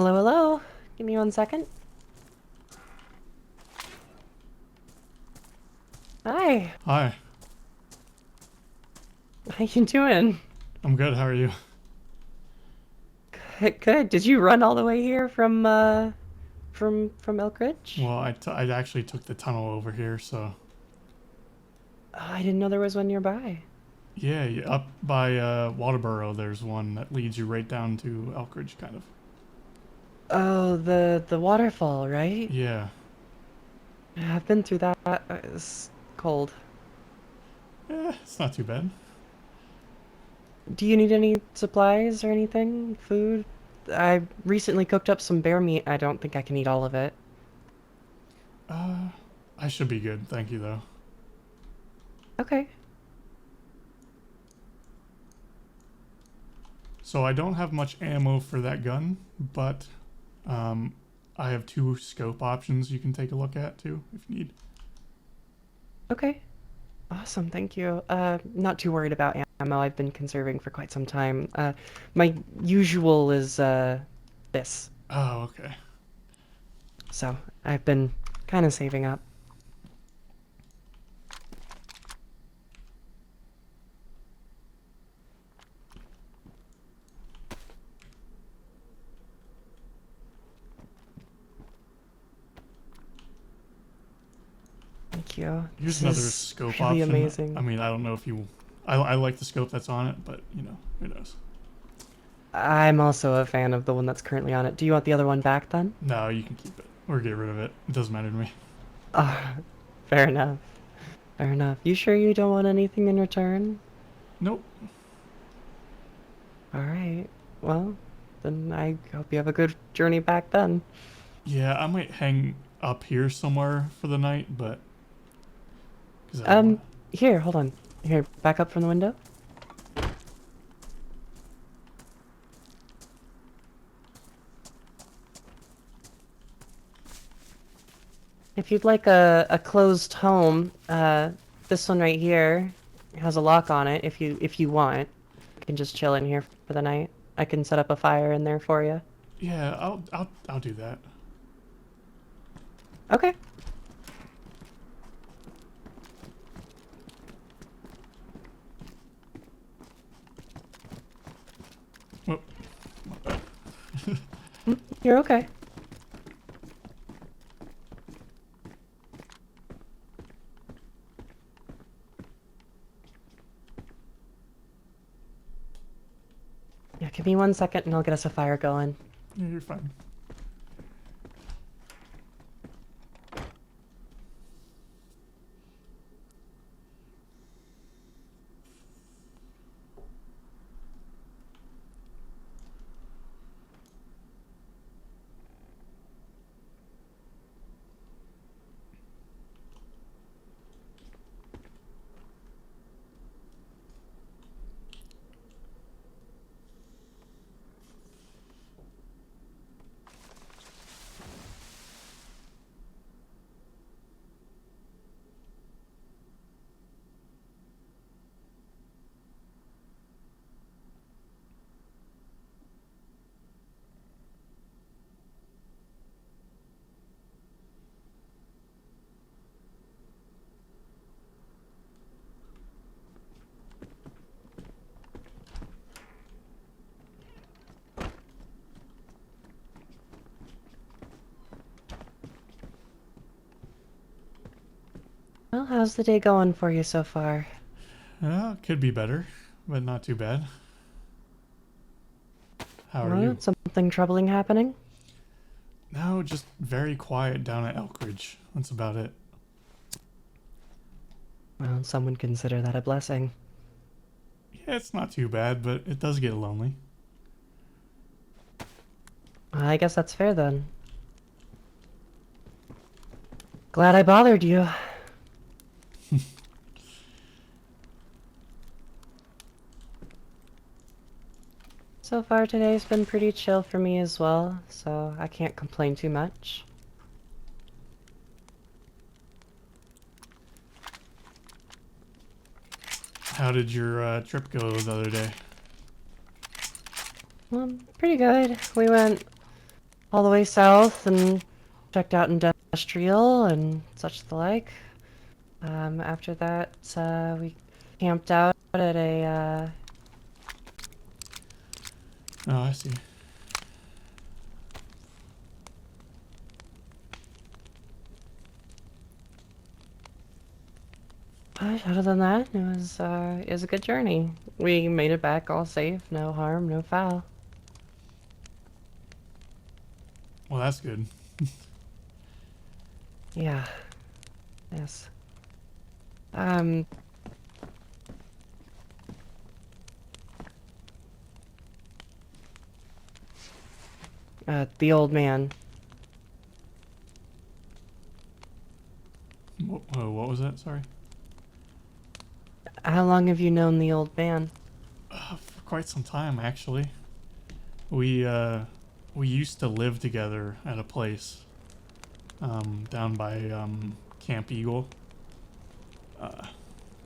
Hello, hello. Give me 1 second. Hi. Hi, How you doing? I'm good. How are you? Good, good. Did you run all the way here from Elk Ridge? Well, I actually took the tunnel over here, so Oh, I didn't know there was one nearby. yeah, up by Waterboro, there's one that leads you right down to Elkridge, kind of. Oh, the waterfall, right? Yeah, Yeah, I've been through that. It's cold. it's not too bad. Do you need any supplies or anything? Food? I recently cooked up some bear meat. I don't think I can eat all of it. Uh, I should be good, thank you though. Okay. So I don't have much ammo for that gun, but um, I have two scope options you can take a look at too, if you need. Okay. Awesome, thank you. Not too worried about ammo. I've been conserving for quite some time. My usual is this, Oh, okay. so I've been kind of saving up. Thank you. Here's This another is scope really option. I amazing. mean, I don't know if you. I like the scope that's on it, but you know, who knows? I'm also a fan of the one that's currently on it. Do you want the other one back then? No, you can keep it or get rid of it. It doesn't matter to me. Ah, fair enough. Fair enough. You sure you don't want anything in return? Nope. All right. Well, then I hope you have a good journey back then. Yeah, I might hang up here somewhere for the night, but because I don't want. Here, hold on. Here, back up from the window. If you'd like a closed home, this one right here has a lock on it. If you want, you can just chill in here for the night. I can set up a fire in there for you. Yeah, I'll do that. Okay. Well, You're okay. Yeah, give me 1 second and I'll get us a fire going. yeah, you're fine. Well, how's the day going for you so far? Could be better, but not too bad. How are Well, you? something troubling happening? No, just very quiet down at Elkridge. That's about it. Well, some would consider that a blessing. Yeah, it's not too bad, but it does get lonely. I guess that's fair then. Glad I bothered you. So far today's been pretty chill for me as well, so I can't complain too much. How did your trip go the other day? Well, pretty good. We went all the way south and checked out industrial and such the like. After that, we camped out at a, Oh, I see. but other than that, it was a good journey. We made it back all safe, no harm, no foul. Well, that's good. Yeah, yes. Um, the old man. What was that? Sorry. How long have you known the old man? For quite some time, actually. We we used to live together at a place down by Camp Eagle,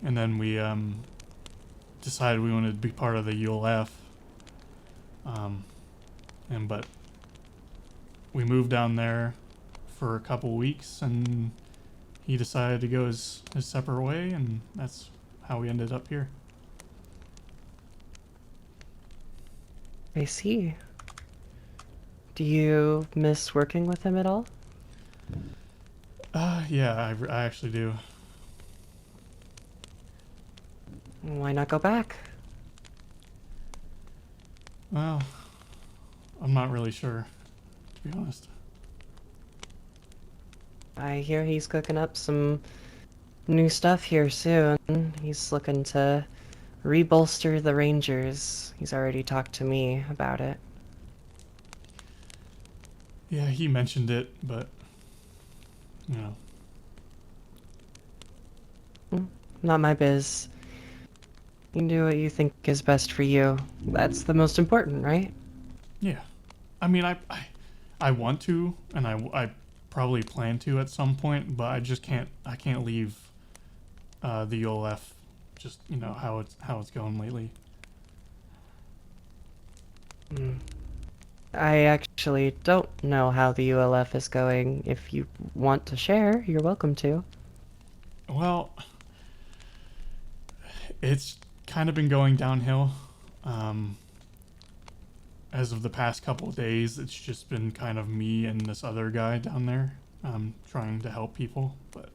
and then we decided we wanted to be part of the ULF. Um, and but we moved down there for a couple weeks, and he decided to go his separate way, and that's how we ended up here. I see. Do you miss working with him at all? Yeah, I actually do. Why not go back? Well, I'm not really sure, to be honest. I hear he's cooking up some new stuff here soon. He's looking to rebolster the Rangers. He's already talked to me about it. Yeah, he mentioned it, but you know, Not my biz. You can do what you think is best for you. That's the most important, right? yeah. I mean, I want to, and I probably plan to at some point, but I just can't. I can't leave the ULF. Just how it's going lately. Hmm. I actually don't know how the ULF is going. If you want to share, you're welcome to. Well, it's kind of been going downhill. Um, as of the past couple of days, it's just been kind of me and this other guy down there trying to help people. But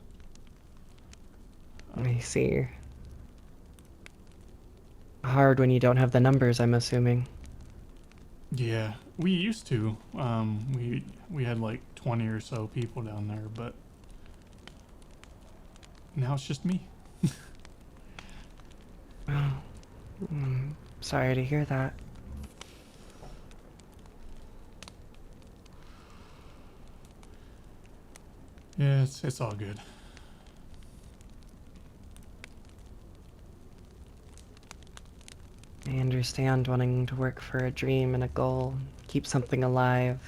I see. Hard when you don't have the numbers, I'm assuming. yeah, we used to. We had like 20 or so people down there, but now it's just me. Oh, sorry to hear that. Yeah, it's all good. I understand wanting to work for a dream and a goal, keep something alive,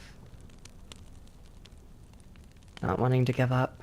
not wanting to give up.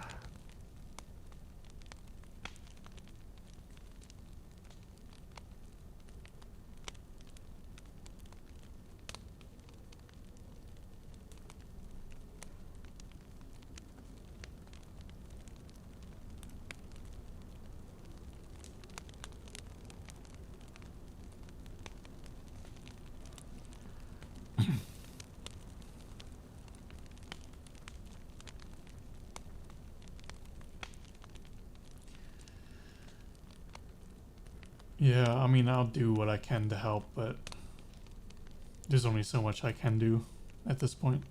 Yeah, I mean, I'll do what I can to help, but there's only so much I can do at this point.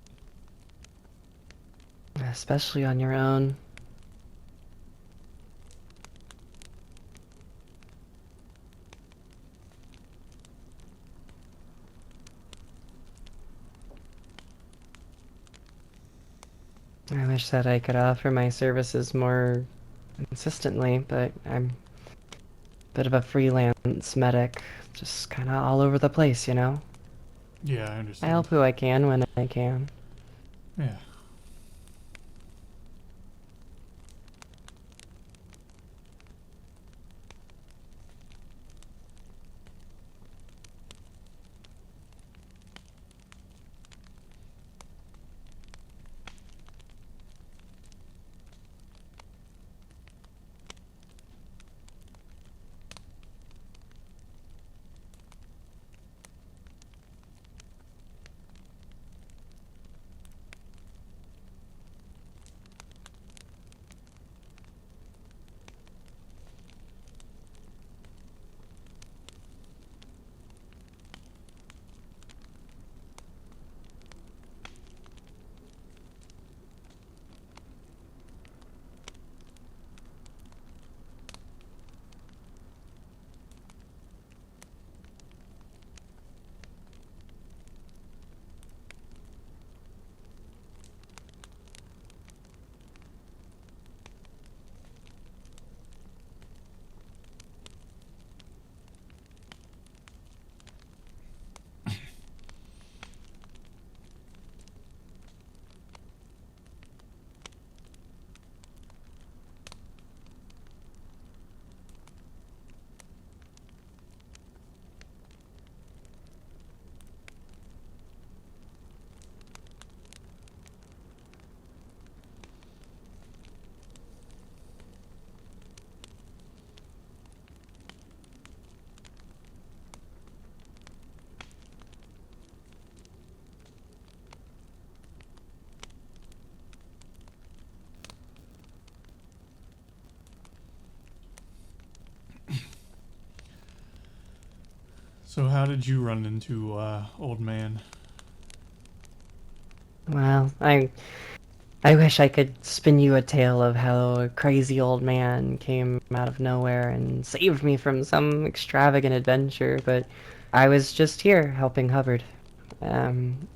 Especially on your own. I wish that I could offer my services more consistently, but I'm a bit of a freelance medic, just kind of all over the place, you know? Yeah, I I understand. help who I can when I can. Yeah. So how did you run into old man? Well, I wish I could spin you a tale of how a crazy old man came out of nowhere and saved me from some extravagant adventure, but I was just here helping Hubbard. And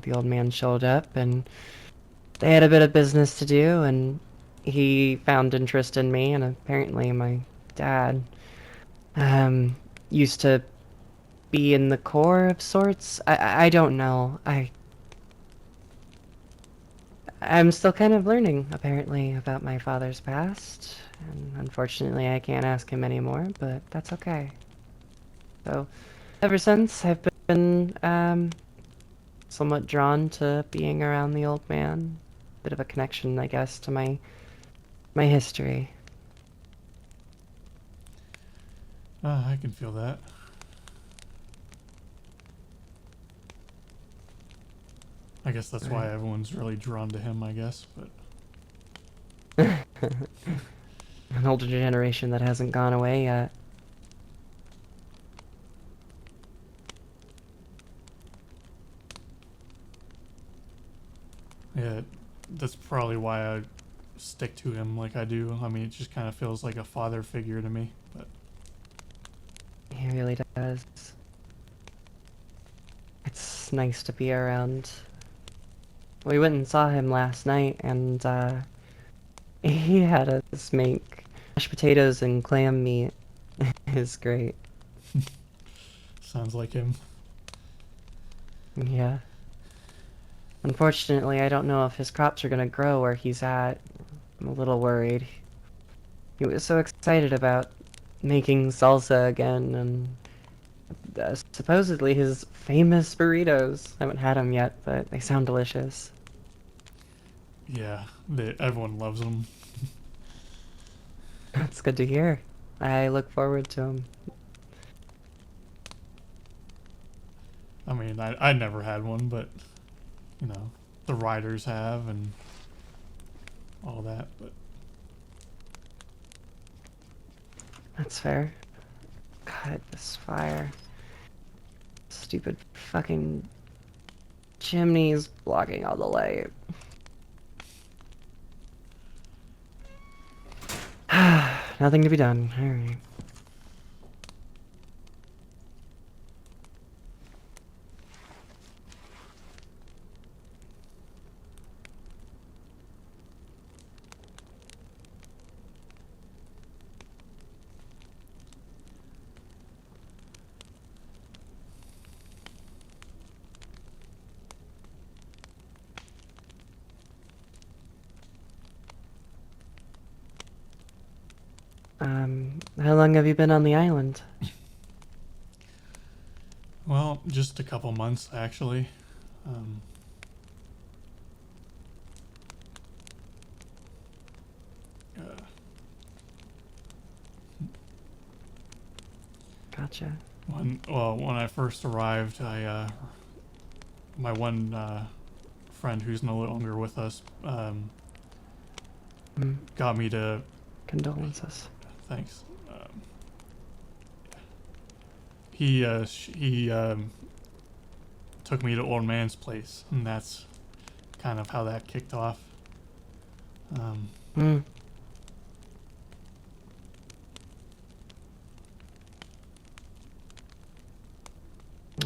the old man showed up, and they had a bit of business to do, and he found interest in me, and apparently my dad, um, used to be in the Corps of sorts. I don't know. I'm still kind of learning, apparently, about my father's past, and unfortunately I can't ask him anymore, but that's okay. So, ever since, I've been, somewhat drawn to being around the old man. Bit of a connection, I guess, to my history. I can feel that. I guess that's why Right. everyone's really drawn to him, I guess, but An older generation that hasn't gone away yet. yeah, that's probably why I stick to him like I do. I mean, it just kind of feels like a father figure to me, but He really does. It's nice to be around. We went and saw him last night, and he had us make mashed potatoes and clam meat. It's great. sounds like him. Yeah. Unfortunately, I don't know if his crops are gonna grow where he's at. I'm a little worried. He was so excited about making salsa again, and supposedly his famous burritos. I haven't had them yet, but they sound delicious. Yeah, everyone loves him. That's good to hear. I look forward to them. I mean, I never had one, but you know, the riders have and all that. But That's fair. God, this fire. Stupid fucking chimneys blocking all the light. Nothing to be done. Alright. How long have you been on the island? well, just a couple months actually. Um, uh, Gotcha. when I first arrived, my one friend who's no longer with us Mm, got me to condolences. thanks. He took me to old man's place, and that's kind of how that kicked off. Um, Mm.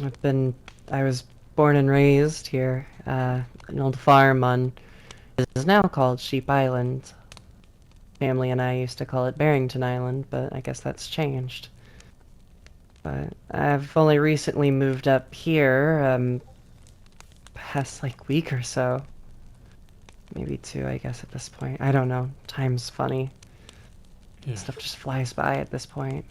I've been, I was born and raised here, an old farm on, is now called Sheep Island. Family and I used to call it Barrington Island, but I guess that's changed. But I've only recently moved up here, past like week or so. Maybe two, I guess, at this point. I don't know. Time's funny. yeah, Stuff just flies by at this point.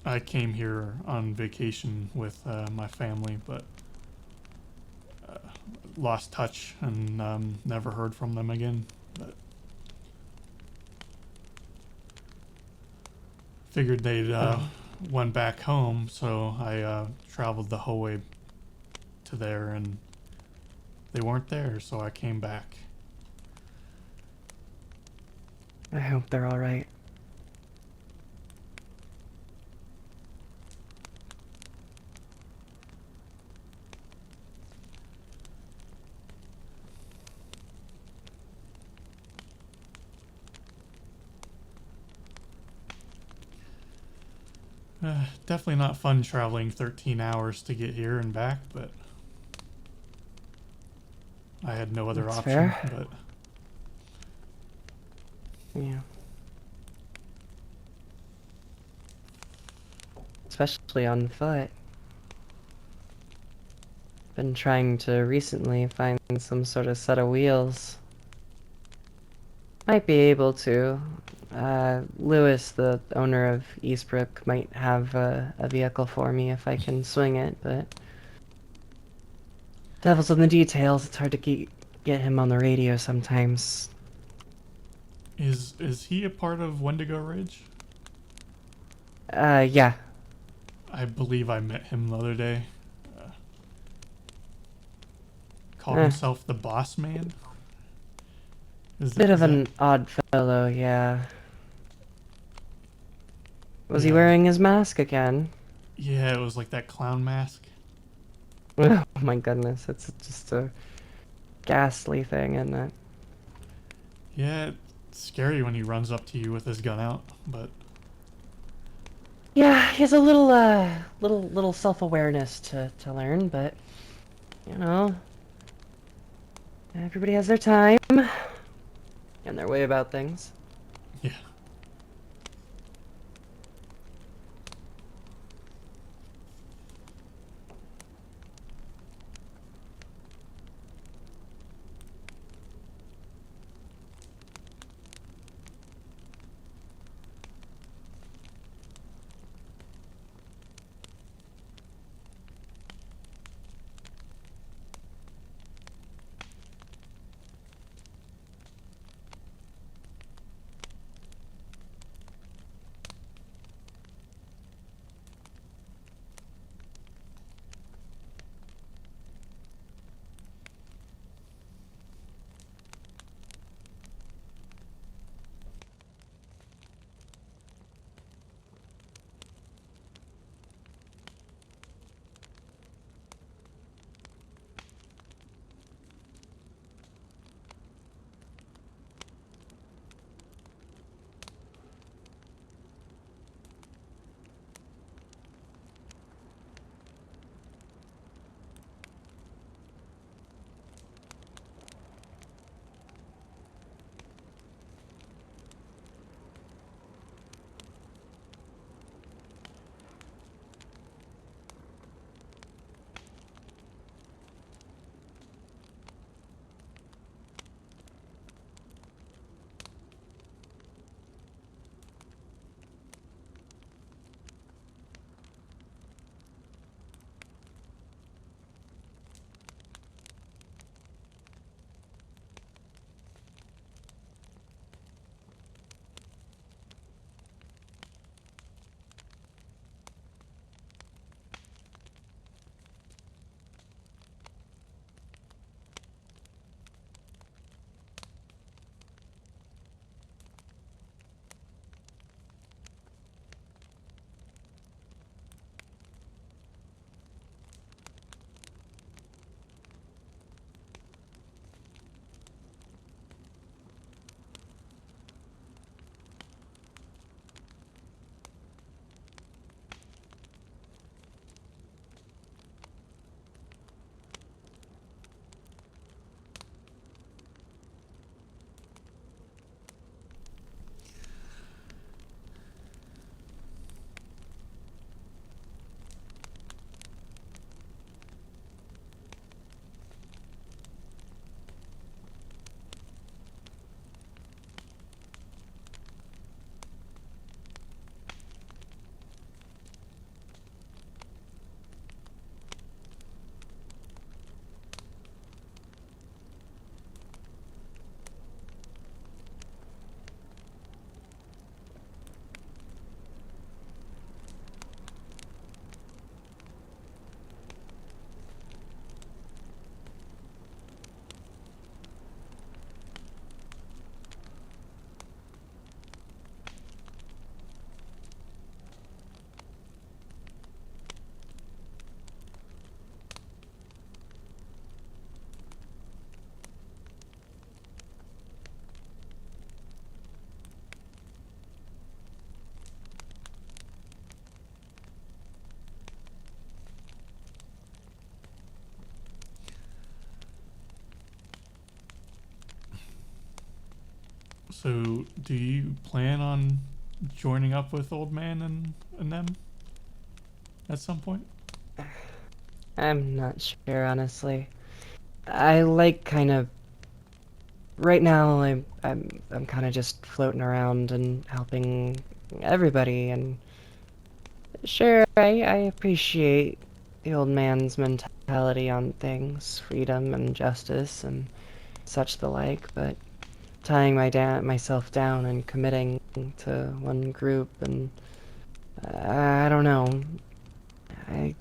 I came here on vacation with my family, but uh, lost touch and never heard from them again. But figured they'd Oh, went back home, so I traveled the whole way to there, and they weren't there, so I came back. I hope they're all right. Definitely not fun traveling 13 hours to get here and back, but I had no other That's option. fair. But Yeah. Especially on foot. Been trying to recently find some sort of set of wheels. Might be able to. Lewis, the owner of Eastbrook, might have a vehicle for me if I can swing it, but devil's in the details. It's hard to get him on the radio sometimes. is he a part of Wendigo Ridge? Yeah. I believe I met him the other day. Uh, Called Eh, himself the Boss Man. bit Is of that? an odd fellow, yeah. Was he Yeah, wearing his mask again? yeah. It was like that clown mask. Oh my goodness, it's just a ghastly thing, isn't it? Yeah, it's scary when he runs up to you with his gun out, but Yeah, he's a little self-awareness to learn, but you know, everybody has their time and their way about things. yeah. So, do you plan on joining up with Old Man and them at some point? I'm not sure, honestly. I like kind of right now. I'm kind of just floating around and helping everybody. And sure, I appreciate the old man's mentality on things, freedom and justice and such the like. But tying myself down and committing to one group and I don't know. I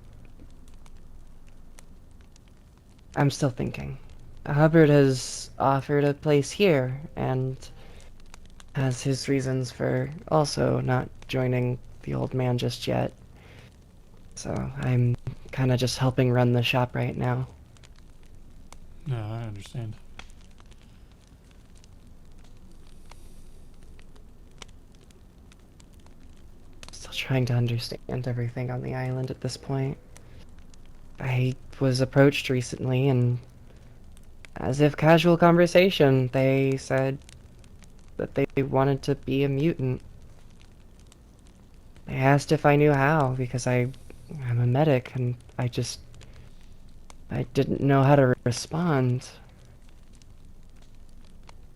I'm still thinking. Hubbard has offered a place here and has his reasons for also not joining the old man just yet. So I'm kind of just helping run the shop right now. No, I understand. Still trying to understand everything on the island at this point. I was approached recently and as if casual conversation, they said that they wanted to be a mutant. They asked if I knew how because I'm a medic and I didn't know how to respond.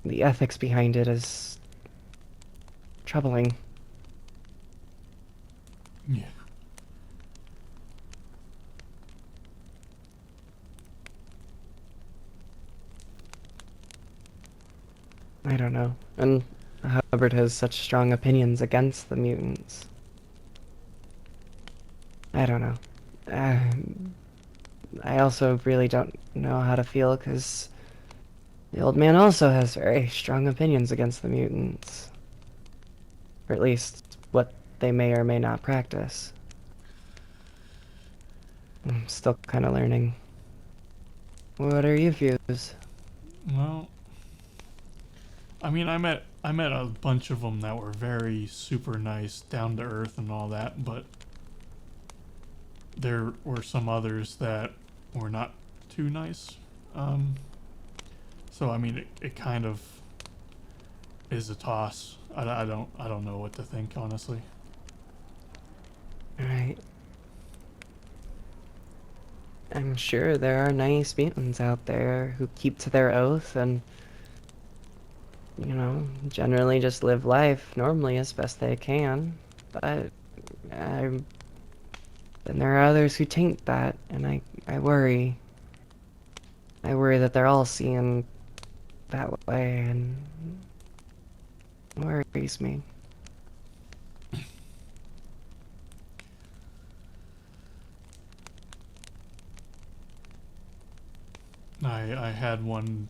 The ethics behind it is troubling. Yeah. I don't know. And Hubbard has such strong opinions against the mutants. I don't know. Uh, I also really don't know how to feel because the old man also has very strong opinions against the mutants. Or at least what they may or may not practice. I'm still kind of learning. What are your views? Well, I mean, I met a bunch of them that were very super nice, down to earth, and all that, but there were some others that were not too nice. Um, so I mean, it kind of is a toss. I don't know what to think, honestly. Alright. I'm sure there are nice mutants out there who keep to their oath and, generally just live life normally as best they can. But I, then there are others who taint that, and I worry. I worry that they're all seeing that way, and it worries me. I had one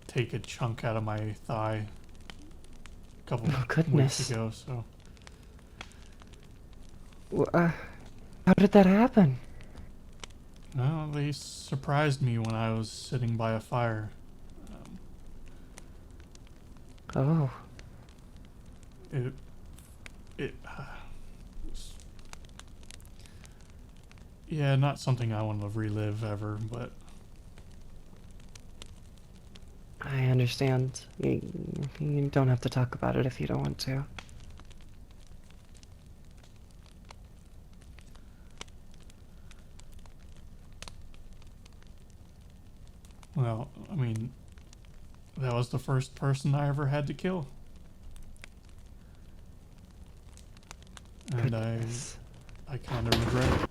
take a chunk out of my thigh a couple Oh, weeks goodness. ago. So How did that happen? well, they surprised me when I was sitting by a fire. Um, Oh, it it was- yeah, not something I want to relive ever, but I understand. You don't have to talk about it if you don't want to. well, I mean, that was the first person I ever had to kill, and Goodness. I kind of regret it.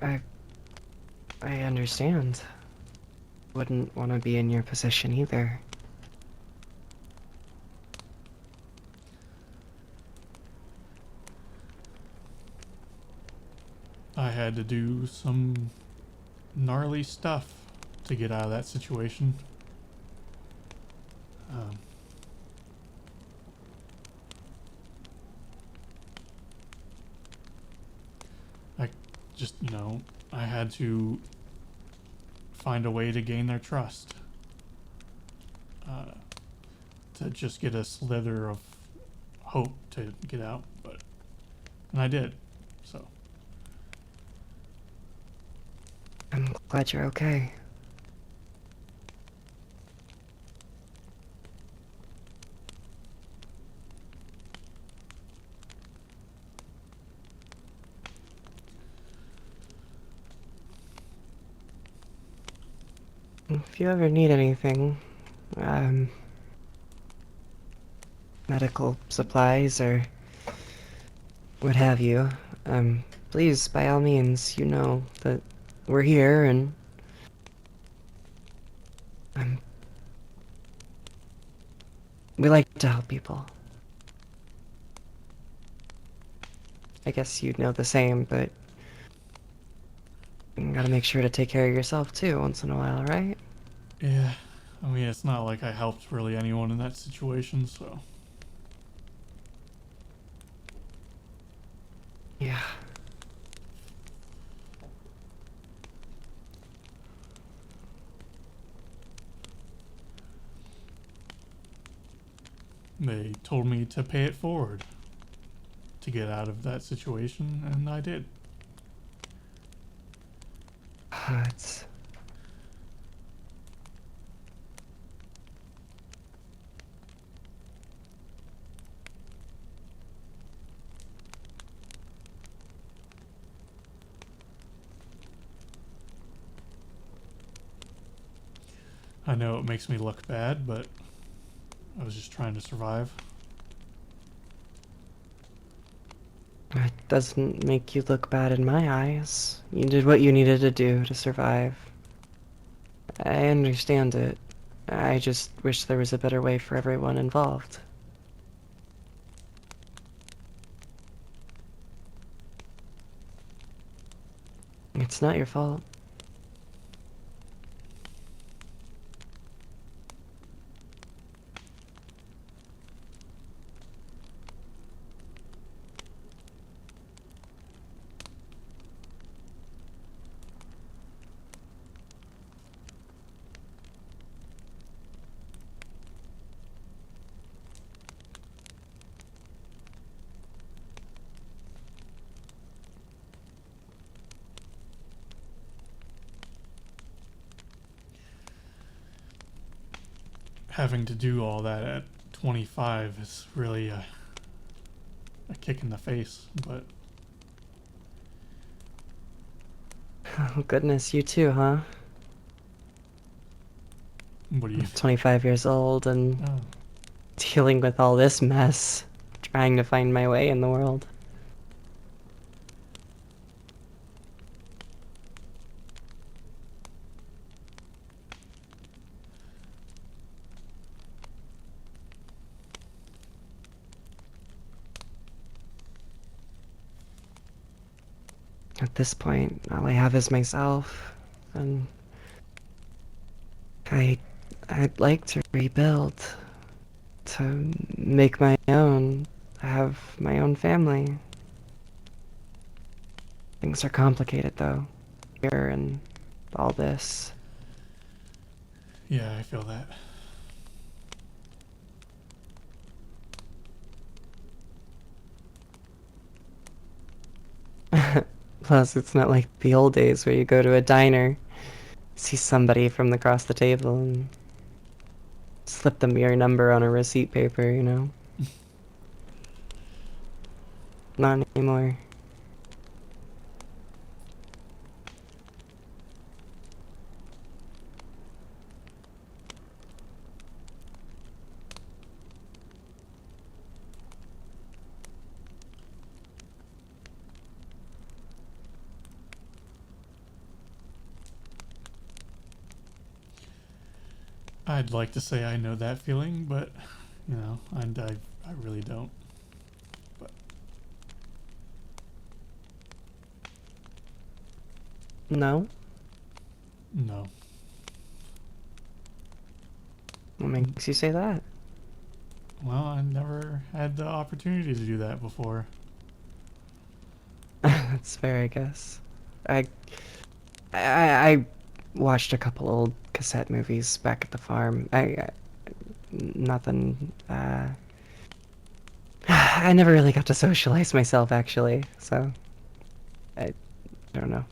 I I understand. Wouldn't want to be in your position either. I had to do some gnarly stuff to get out of that situation. Um, I just, I had to find a way to gain their trust. Uh, to just get a slither of hope to get out, and I did. So Glad you're okay. If you ever need anything, um, medical supplies or what have you, please, by all means, you know that we're here and um, we like to help people. I guess you know the same, but you gotta make sure to take care of yourself too once in a while, right? Yeah. I mean, it's not like I helped really anyone in that situation, so. Yeah. They told me to pay it forward to get out of that situation, and I did. It's I know it makes me look bad, but I was just trying to survive. It doesn't make you look bad in my eyes. You did what you needed to do to survive. I understand it. I just wish there was a better way for everyone involved. It's not your fault. Having to do all that at 25 is really a kick in the face, but Oh, goodness, you too, huh? what do you. 25 years old and Oh, dealing with all this mess, trying to find my way in the world. At this point, all I have is myself, and I, I'd like to rebuild, to make my own, have my own family. Things are complicated, though, here and all this. yeah, I feel that. Plus, it's not like the old days where you go to a diner, see somebody from across the table, and slip them your number on a receipt paper, you know? Not anymore. I'd like to say I know that feeling, but, you know, I really don't. But No? no. What makes you say that? Well, I never had the opportunity to do that before. That's fair, I guess. I, I watched a couple old cassette movies back at the farm. Nothing, I never really got to socialize myself, actually, so I don't know.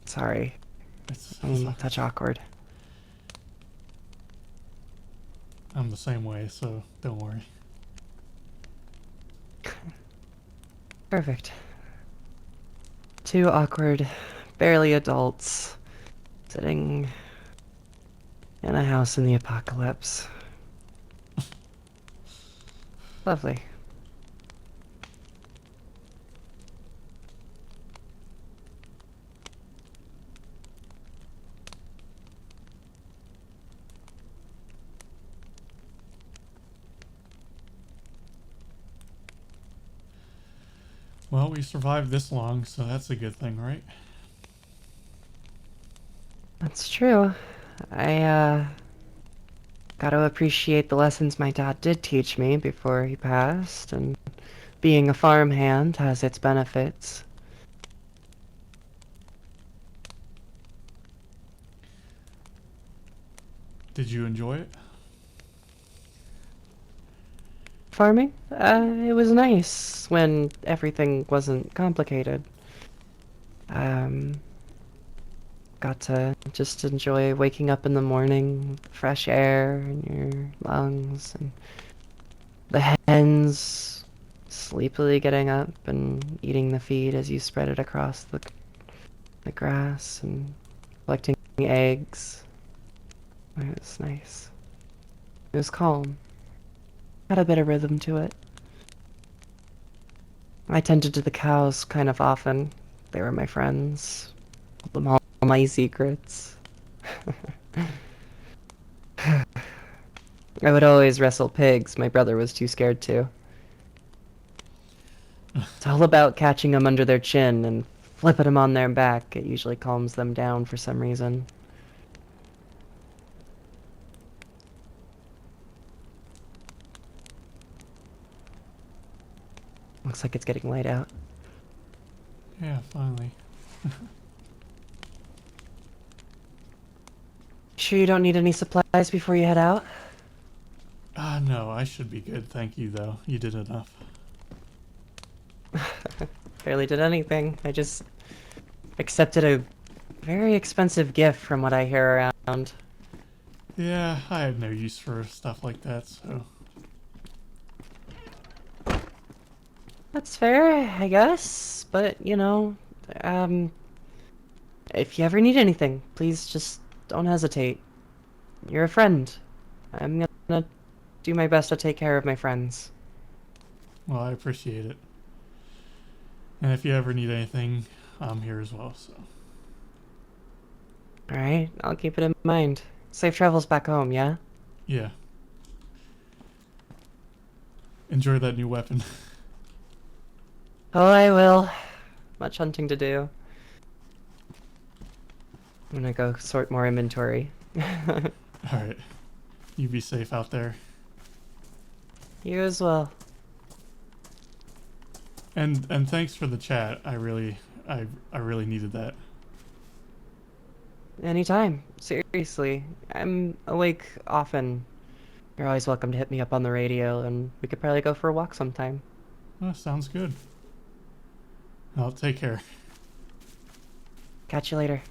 Sorry. It's Touch awkward. I'm the same way, so don't worry. Perfect. Two awkward, barely adults, sitting in a house in the apocalypse. Lovely. Well, we survived this long, so that's a good thing, right? That's true. I gotta appreciate the lessons my dad did teach me before he passed, and being a farmhand has its benefits. Did you enjoy it? Farming? It was nice when everything wasn't complicated. Um, got to just enjoy waking up in the morning, fresh air in your lungs, and the hens sleepily getting up and eating the feed as you spread it across the grass and collecting eggs. It was nice. It was calm. Had a bit of rhythm to it. I tended to the cows kind of often. They were my friends. Told them all my secrets. I would always wrestle pigs. My brother was too scared to. It's all about catching them under their chin and flipping them on their back. It usually calms them down for some reason. Looks like it's getting light out. Yeah, finally. Sure you don't need any supplies before you head out? No, I should be good. Thank you, though. You did enough. Barely did anything. I just accepted a very expensive gift from what I hear around. Yeah, I have no use for stuff like that, so... That's fair, I guess. But, you know, um, if you ever need anything, please just don't hesitate. You're a friend. I'm gonna do my best to take care of my friends. Well, I appreciate it. And if you ever need anything, I'm here as well, so... Alright, I'll keep it in mind. Safe travels back home, yeah? Yeah. Enjoy that new weapon. Oh, I will. Much hunting to do. I'm gonna go sort more inventory. Alright. You be safe out there. You as well. And thanks for the chat. I really needed that. Anytime. Seriously. I'm awake often. You're always welcome to hit me up on the radio, and we could probably go for a walk sometime. Oh, sounds good. Well, take care. Catch you later.